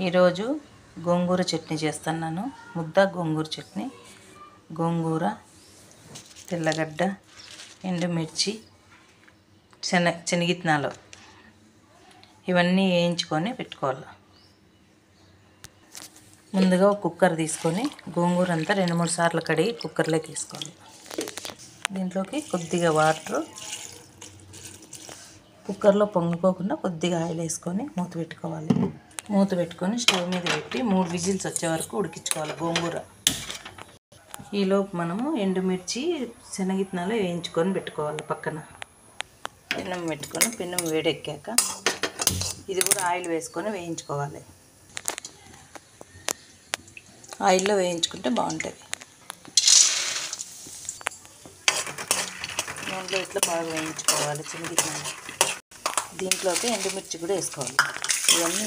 ఈరోజు గోంగూర చట్నీ చేస్తున్నాను. ముద్ద గోంగూర చట్నీ. గోంగూర, తెల్లగడ్డ, ఎండుమిర్చి, శనగిత్తనాలు ఇవన్నీ వేయించుకొని పెట్టుకోవాలి. ముందుగా ఒక కుక్కర్ తీసుకొని గోంగూర అంతా 2-3 సార్లు కడిగి కుక్కర్లోకి వేసుకోవాలి. దీంట్లోకి కొద్దిగా వాటర్, కుక్కర్లో పొంగిపోకుండా కొద్దిగా ఆయిల్ వేసుకొని మూత పెట్టుకోవాలి. మూత పెట్టుకొని స్టవ్ మీద పెట్టి 3 విజిల్స్ వచ్చే వరకు ఉడికించుకోవాలి గోంగూర. ఈలోపు మనము ఎండుమిర్చి, శనగిత్తనాలు వేయించుకొని పెట్టుకోవాలి. పక్కన పెనం పెట్టుకొని పెనం వేడెక్కాక ఇది కూడా ఆయిల్ వేసుకొని వేయించుకోవాలి. ఆయిల్లో వేయించుకుంటే బాగుంటుంది. నూనెలో ఇట్లా బాగా వేయించుకోవాలి శనగిత్తనాలు. దీంట్లోకి ఎండుమిర్చి కూడా వేసుకోవాలి. ఇవన్నీ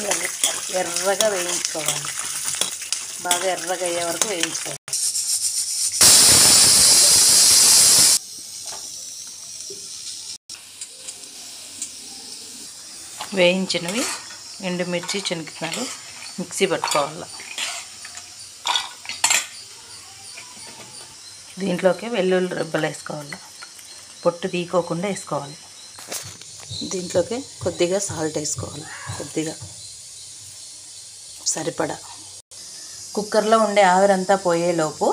ఎర్రగా వేయించుకోవాలి. బాగా ఎర్రగా అయ్యే వరకు వేయించుకోవాలి. వేయించినవి ఎండుమిర్చి, శనగిత్తనాలు మిక్సీ పట్టుకోవాలి. దీంట్లోకి వెల్లుల్లి రెబ్బలు వేసుకోవాలి. పొట్టు తీసుకోకుండా వేసుకోవాలి. దీంట్లోకి కొద్దిగా సాల్ట్ వేసుకోవాలి. కొద్దిగా సరిపడా. కుక్కర్లో ఉండే ఆవిరంతా పోయేలోపు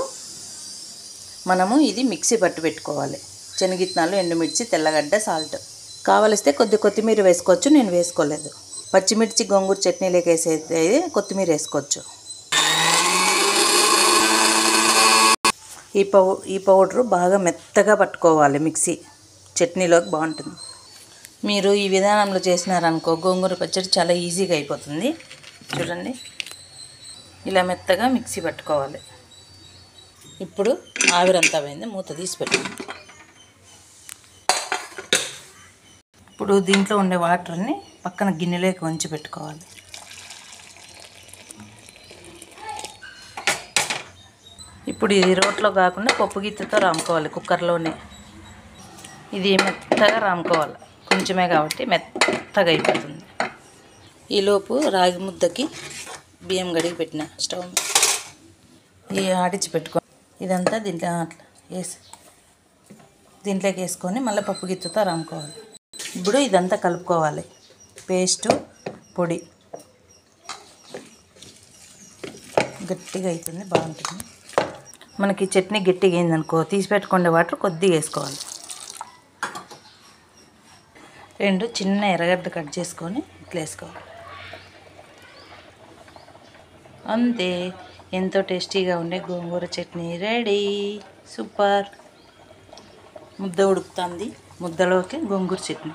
మనము ఇది మిక్సీ పట్టు పెట్టుకోవాలి. శనగిత్తనాలు, ఎండుమిర్చి, తెల్లగడ్డ, సాల్ట్. కావలిస్తే కొద్ది కొత్తిమీర వేసుకోవచ్చు. నేను వేసుకోలేదు. పచ్చిమిర్చి గోంగూర చట్నీలోకి వేసేది కొత్తిమీర వేసుకోవచ్చు. ఈ పౌడరు బాగా మెత్తగా పట్టుకోవాలి. మిక్సీ చట్నీలోకి బాగుంటుంది. మీరు ఈ విధానంలో చేసినారనుకో గోంగూర పచ్చడి చాలా ఈజీగా అయిపోతుంది. చూడండి, ఇలా మెత్తగా మిక్సీ పట్టుకోవాలి. ఇప్పుడు ఆవిరంతా పోయింది, మూత తీసి పెట్టండి. ఇప్పుడు దీంట్లో ఉండే వాటర్ని పక్కన గిన్నెలోకి వంచి పెట్టుకోవాలి. ఇప్పుడు ఇది రోట్లో కాకుండా పప్పు గిత్తెతో రాముకోవాలి. కుక్కర్లోనే ఇది మెత్తగా రాముకోవాలి. కొంచెమే కాబట్టి మెత్తగా అయిపోతుంది. ఈలోపు రాగి ముద్దకి బియ్యం గడిగి పెట్టిన స్టవ్ ఆడిచి పెట్టుకో. ఇదంతా దీంట్లో అట్లా వేసి దీంట్లోకి వేసుకొని మళ్ళీ పప్పు గిత్తెతో రాముకోవాలి. ఇప్పుడు ఇదంతా కలుపుకోవాలి. పేస్టు, పొడి గట్టిగా అవుతుంది, బాగుంటుంది. మనకి చట్నీ గట్టిగా అయిందనుకో తీసి పెట్టుకునే వాటర్ కొద్దిగా వేసుకోవాలి. 2 చిన్న ఎర్రగడ్డ కట్ చేసుకొని ఇట్లా వేసుకోవాలి. అంతే, ఎంతో టేస్టీగా ఉండే గోంగూర చట్నీ రెడీ. సూపర్. ముద్ద ఉడుకుతుంది. ముద్దలోకి గోంగూర చట్నీ.